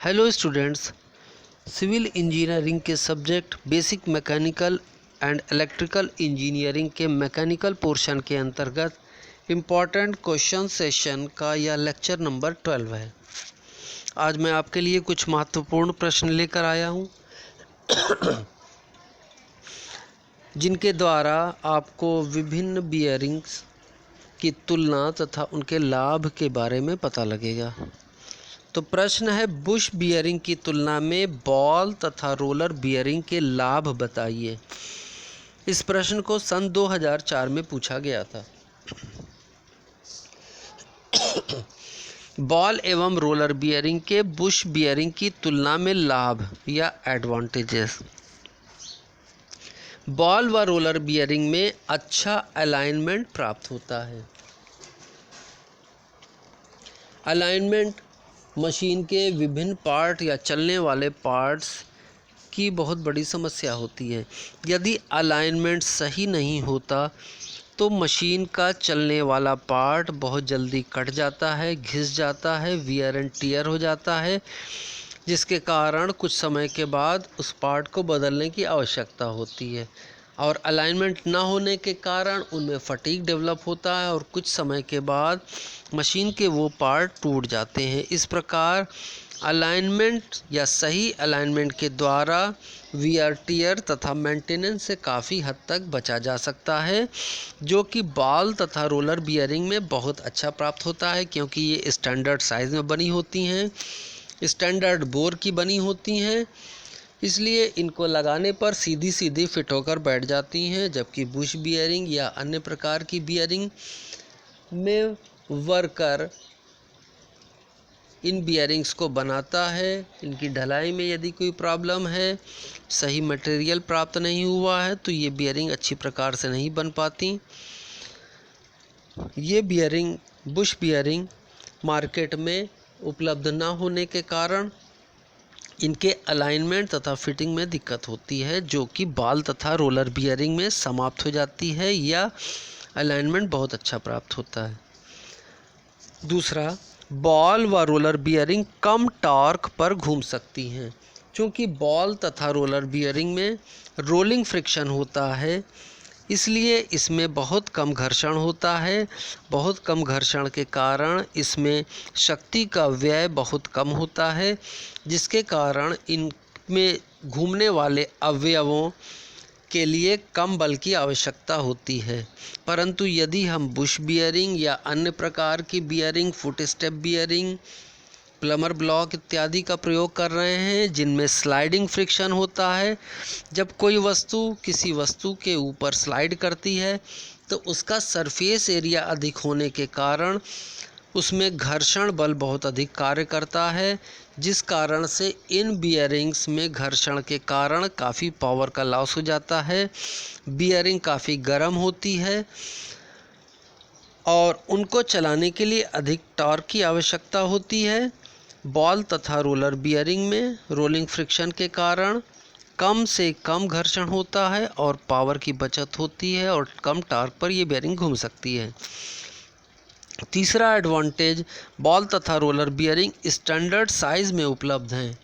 Hello students, civil engineering के subject basic mechanical and electrical engineering के mechanical portion के अंतर्गत इम्पॉर्टेंट क्वेश्चन सेशन का यह लेक्चर नंबर 12 है। आज मैं आपके लिए कुछ महत्वपूर्ण प्रश्न लेकर आया हूँ जिनके द्वारा आपको विभिन्न बियरिंग्स की तुलना तथा उनके लाभ के बारे में पता लगेगा। तो प्रश्न है, बुश बियरिंग की तुलना में बॉल तथा रोलर बियरिंग के लाभ बताइए। इस प्रश्न को सन 2004 में पूछा गया था। बॉल एवं रोलर बियरिंग के बुश बियरिंग की तुलना में लाभ या एडवांटेजेस। बॉल व रोलर बियरिंग में अच्छा अलाइनमेंट प्राप्त होता है। अलाइनमेंट मशीन के विभिन्न पार्ट या चलने वाले पार्ट्स की बहुत बड़ी समस्या होती है। यदि अलाइनमेंट सही नहीं होता तो मशीन का चलने वाला पार्ट बहुत जल्दी कट जाता है, घिस जाता है, वियर एंड टियर हो जाता है, जिसके कारण कुछ समय के बाद उस पार्ट को बदलने की आवश्यकता होती है। और अलाइनमेंट ना होने के कारण उनमें फटीग डेवलप होता है और कुछ समय के बाद मशीन के वो पार्ट टूट जाते हैं। इस प्रकार अलाइनमेंट या सही अलाइनमेंट के द्वारा वियर टियर तथा मेंटेनेंस से काफ़ी हद तक बचा जा सकता है, जो कि बॉल तथा रोलर बियरिंग में बहुत अच्छा प्राप्त होता है, क्योंकि ये स्टैंडर्ड साइज़ में बनी होती हैं, स्टैंडर्ड बोर की बनी होती हैं, इसलिए इनको लगाने पर सीधी सीधी फिट होकर बैठ जाती हैं। जबकि बुश बियरिंग या अन्य प्रकार की बियरिंग में वर्कर इन बियरिंग्स को बनाता है। इनकी ढलाई में यदि कोई प्रॉब्लम है, सही मटेरियल प्राप्त नहीं हुआ है, तो ये बियरिंग अच्छी प्रकार से नहीं बन पाती। ये बियरिंग बुश बियरिंग मार्केट में उपलब्ध ना होने के कारण इनके अलाइनमेंट तथा फिटिंग में दिक्कत होती है, जो कि बॉल तथा रोलर बियरिंग में समाप्त हो जाती है या अलाइनमेंट बहुत अच्छा प्राप्त होता है। दूसरा, बॉल व रोलर बियरिंग कम टॉर्क पर घूम सकती हैं। क्योंकि बॉल तथा रोलर बियरिंग में रोलिंग फ्रिक्शन होता है, इसलिए इसमें बहुत कम घर्षण होता है। बहुत कम घर्षण के कारण इसमें शक्ति का व्यय बहुत कम होता है, जिसके कारण इनमें घूमने वाले अवयवों के लिए कम बल की आवश्यकता होती है। परंतु यदि हम बुश बियरिंग या अन्य प्रकार की bearing, foot step bearing, plummer block इत्यादि का प्रयोग कर रहे हैं, जिनमें स्लाइडिंग फ्रिक्शन होता है, जब कोई वस्तु किसी वस्तु के ऊपर स्लाइड करती है तो उसका सरफेस एरिया अधिक होने के कारण उसमें घर्षण बल बहुत अधिक कार्य करता है, जिस कारण से इन बियरिंग्स में घर्षण के कारण काफ़ी पावर का लॉस हो जाता है। बियरिंग काफ़ी गर्म होती है और उनको चलाने के लिए अधिक टॉर्क की आवश्यकता होती है। बॉल तथा रोलर बियरिंग में रोलिंग फ्रिक्शन के कारण कम से कम घर्षण होता है और पावर की बचत होती है और कम टॉर्क पर ये बियरिंग घूम सकती है। तीसरा एडवांटेज, बॉल तथा रोलर बियरिंग स्टैंडर्ड साइज़ में उपलब्ध हैं।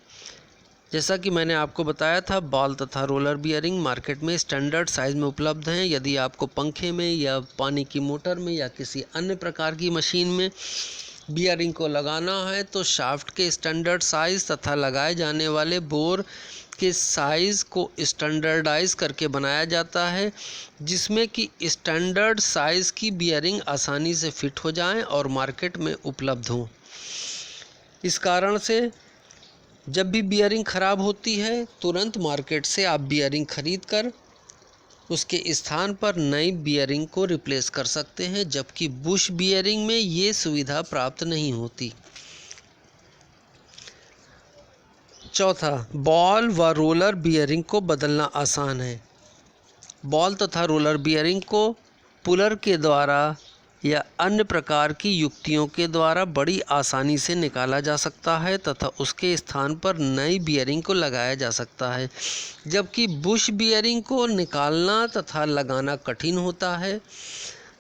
जैसा कि मैंने आपको बताया था, बॉल तथा रोलर बियरिंग मार्केट में स्टैंडर्ड साइज़ में उपलब्ध हैं। यदि आपको पंखे में या पानी की मोटर में या किसी अन्य प्रकार की मशीन में बियरिंग को लगाना है तो शाफ्ट के स्टैंडर्ड साइज़ तथा लगाए जाने वाले बोर के साइज़ को स्टैंडर्डाइज करके बनाया जाता है, जिसमें कि स्टैंडर्ड साइज़ की बियरिंग आसानी से फिट हो जाएं और मार्केट में उपलब्ध हों। इस कारण से जब भी बियरिंग ख़राब होती है, तुरंत मार्केट से आप बियरिंग खरीद कर उसके स्थान पर नई बियरिंग को रिप्लेस कर सकते हैं, जबकि बुश बियरिंग में ये सुविधा प्राप्त नहीं होती। चौथा, बॉल व रोलर बियरिंग को बदलना आसान है। बॉल तथा रोलर बियरिंग को पुलर के द्वारा या अन्य प्रकार की युक्तियों के द्वारा बड़ी आसानी से निकाला जा सकता है तथा उसके स्थान पर नई बियरिंग को लगाया जा सकता है, जबकि बुश बियरिंग को निकालना तथा लगाना कठिन होता है।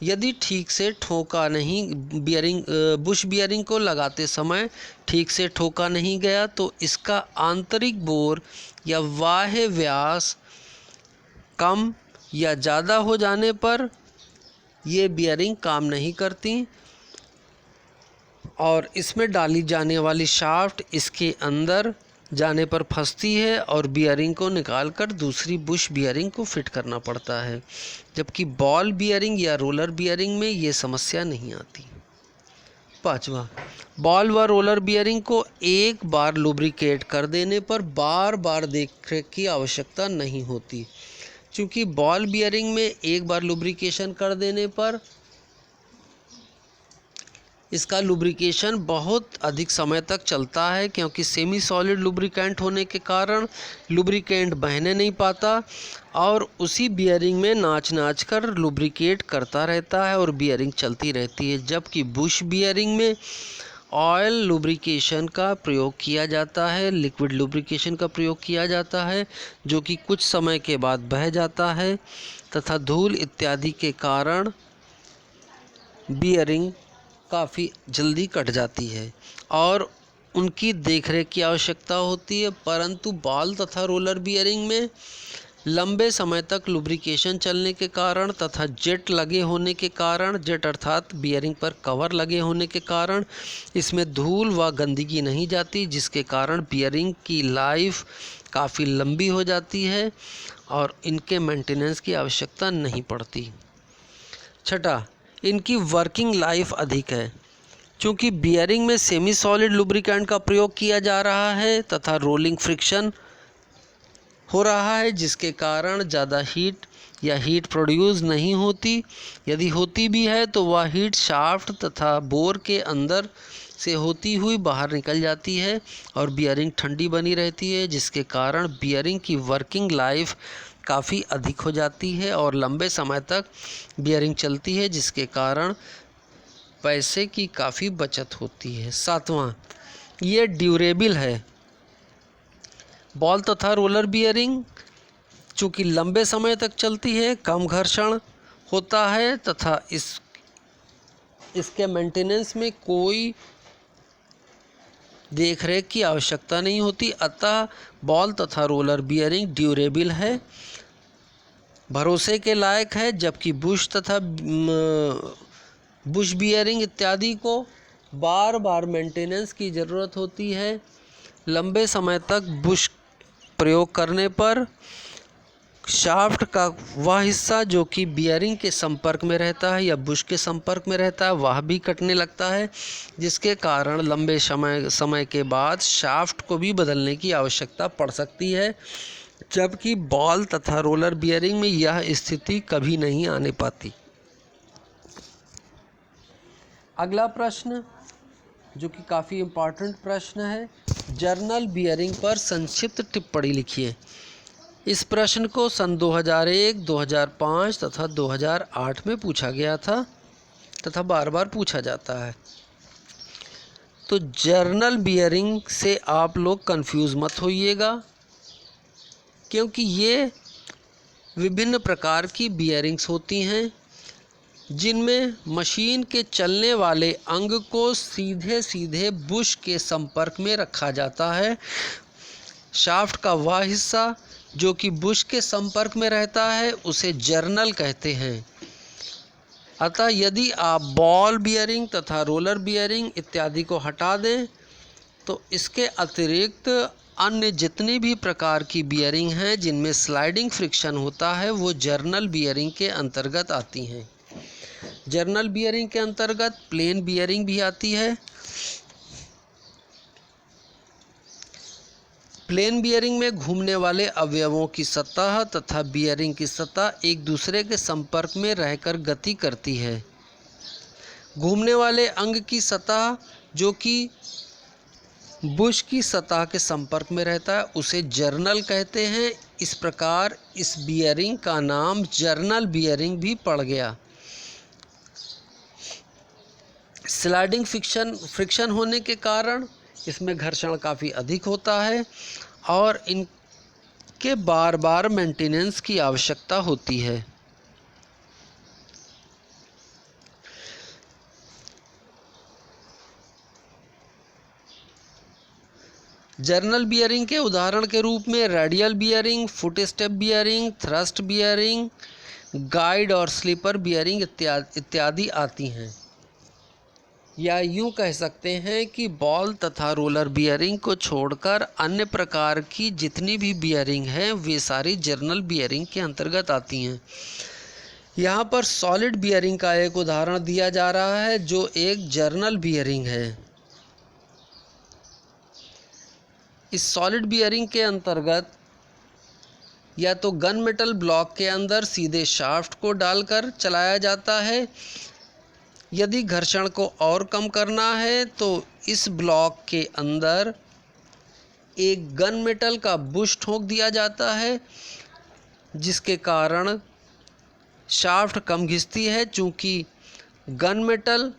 यदि ठीक से ठोका नहीं बियरिंग बुश बियरिंग को लगाते समय ठीक से ठोका नहीं गया तो इसका आंतरिक बोर या बाह्य व्यास कम या ज़्यादा हो जाने पर ये बियरिंग काम नहीं करती और इसमें डाली जाने वाली शाफ्ट इसके अंदर जाने पर फंसती है और बियरिंग को निकालकर दूसरी बुश बियरिंग को फिट करना पड़ता है, जबकि बॉल बियरिंग या रोलर बियरिंग में ये समस्या नहीं आती। पाँचवा, बॉल व रोलर बियरिंग को एक बार लुब्रिकेट कर देने पर बार बार देखरेख की आवश्यकता नहीं होती, क्योंकि बॉल बियरिंग में एक बार लुब्रिकेशन कर देने पर इसका लुब्रिकेशन बहुत अधिक समय तक चलता है, क्योंकि सेमी सॉलिड लुब्रिकेंट होने के कारण लुब्रिकेंट बहने नहीं पाता और उसी बियरिंग में नाच कर लुब्रिकेट करता रहता है और बियरिंग चलती रहती है। जबकि बुश बियरिंग में ऑयल लुब्रिकेशन का प्रयोग किया जाता है, लिक्विड लुब्रिकेशन का प्रयोग किया जाता है, जो कि कुछ समय के बाद बह जाता है तथा धूल इत्यादि के कारण बियरिंग काफ़ी जल्दी कट जाती है और उनकी देखरेख की आवश्यकता होती है। परंतु बॉल तथा रोलर बियरिंग में लंबे समय तक लुब्रिकेशन चलने के कारण तथा जेट लगे होने के कारण, जेट अर्थात बियरिंग पर कवर लगे होने के कारण इसमें धूल व गंदगी नहीं जाती, जिसके कारण बियरिंग की लाइफ काफ़ी लंबी हो जाती है और इनके मेंटेनेंस की आवश्यकता नहीं पड़ती। छठा, इनकी वर्किंग लाइफ अधिक है, क्योंकि बियरिंग में सेमी सॉलिड लुब्रिकेंट का प्रयोग किया जा रहा है तथा रोलिंग फ्रिक्शन हो रहा है, जिसके कारण ज़्यादा हीट या हीट प्रोड्यूस नहीं होती। यदि होती भी है तो वह हीट शाफ्ट तथा बोर के अंदर से होती हुई बाहर निकल जाती है और बियरिंग ठंडी बनी रहती है, जिसके कारण बियरिंग की वर्किंग लाइफ काफ़ी अधिक हो जाती है और लंबे समय तक बियरिंग चलती है, जिसके कारण पैसे की काफ़ी बचत होती है। सातवां, ये ड्यूरेबल है। बॉल तथा रोलर बियरिंग चूँकि लंबे समय तक चलती है, कम घर्षण होता है तथा इसके मेंटेनेंस में कोई देखरेख की आवश्यकता नहीं होती, अतः बॉल तथा रोलर बियरिंग ड्यूरेबल है, भरोसे के लायक है। जबकि बुश तथा बुश बियरिंग इत्यादि को बार बार मेंटेनेंस की ज़रूरत होती है। लंबे समय तक बुश प्रयोग करने पर शाफ्ट का वह हिस्सा जो कि बियरिंग के संपर्क में रहता है या बुश के संपर्क में रहता है वह भी कटने लगता है, जिसके कारण लंबे समय के बाद शाफ्ट को भी बदलने की आवश्यकता पड़ सकती है, जबकि बॉल तथा रोलर बियरिंग में यह स्थिति कभी नहीं आने पाती। अगला प्रश्न जो कि काफ़ी इम्पोर्टेंट प्रश्न है, जर्नल बियरिंग पर संक्षिप्त टिप्पणी लिखिए। इस प्रश्न को सन 2001, 2005 तथा 2008 में पूछा गया था तथा बार बार पूछा जाता है। तो जर्नल बियरिंग से आप लोग कंफ्यूज मत होइएगा, क्योंकि ये विभिन्न प्रकार की बियरिंग्स होती हैं जिनमें मशीन के चलने वाले अंग को सीधे सीधे बुश के संपर्क में रखा जाता है। शाफ्ट का वह हिस्सा जो कि बुश के संपर्क में रहता है उसे जर्नल कहते हैं। अतः यदि आप बॉल बियरिंग तथा रोलर बियरिंग इत्यादि को हटा दें तो इसके अतिरिक्त अन्य जितनी भी प्रकार की बियरिंग हैं जिनमें स्लाइडिंग फ्रिक्शन होता है वो जर्नल बियरिंग के अंतर्गत आती हैं। जर्नल बियरिंग के अंतर्गत प्लेन बियरिंग भी आती है। प्लेन बियरिंग में घूमने वाले अवयवों की सतह तथा बियरिंग की सतह एक दूसरे के संपर्क में रहकर गति करती है। घूमने वाले अंग की सतह जो कि बुश की सतह के संपर्क में रहता है उसे जर्नल कहते हैं। इस प्रकार इस बियरिंग का नाम जर्नल बियरिंग भी पड़ गया। स्लाइडिंग फ्रिक्शन होने के कारण इसमें घर्षण काफ़ी अधिक होता है और इनके बार बार मेंटेनेंस की आवश्यकता होती है। जर्नल बियरिंग के उदाहरण के रूप में radial bearing, foot step bearing, thrust bearing, guide और स्लीपर बियरिंग इत्यादि आती हैं। या यूं कह सकते हैं कि बॉल तथा रोलर बियरिंग को छोड़कर अन्य प्रकार की जितनी भी बियरिंग हैं वे सारी जर्नल बियरिंग के अंतर्गत आती हैं। यहाँ पर सॉलिड बियरिंग का एक उदाहरण दिया जा रहा है जो एक जर्नल बियरिंग है। इस सॉलिड बियरिंग के अंतर्गत या तो गन मेटल ब्लॉक के अंदर सीधे शाफ्ट को डालकर चलाया जाता है। यदि घर्षण को और कम करना है तो इस ब्लॉक के अंदर एक गन मेटल का बुश ठोक दिया जाता है, जिसके कारण शाफ्ट कम घिसती है। चूँकि गन मेटल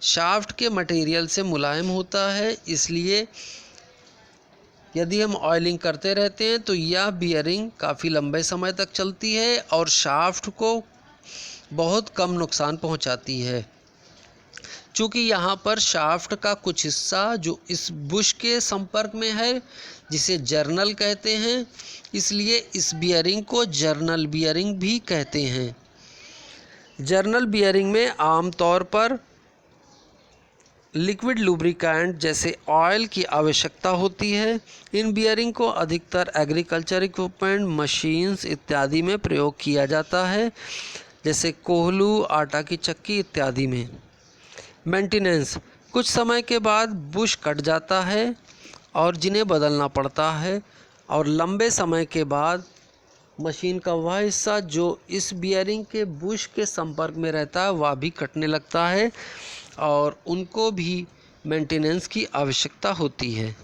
शाफ्ट के मटेरियल से मुलायम होता है, इसलिए यदि हम ऑयलिंग करते रहते हैं तो यह बियरिंग काफ़ी लंबे समय तक चलती है और शाफ्ट को बहुत कम नुकसान पहुंचाती है। चूँकि यहाँ पर शाफ्ट का कुछ हिस्सा जो इस बुश के संपर्क में है, जिसे जर्नल कहते हैं, इसलिए इस बियरिंग को जर्नल बियरिंग भी कहते हैं। जर्नल बियरिंग में आमतौर पर लिक्विड लुब्रिकेंट जैसे ऑयल की आवश्यकता होती है। इन बियरिंग को अधिकतर एग्रीकल्चर इक्विपमेंट, मशीन्स इत्यादि में प्रयोग किया जाता है, जैसे कोल्हू, आटा की चक्की इत्यादि में। मेंटेनेंस: कुछ समय के बाद बुश कट जाता है और जिन्हें बदलना पड़ता है, और लंबे समय के बाद मशीन का वह हिस्सा जो इस बियरिंग के बुश के संपर्क में रहता है वह भी कटने लगता है और उनको भी मेंटेनेंस की आवश्यकता होती है।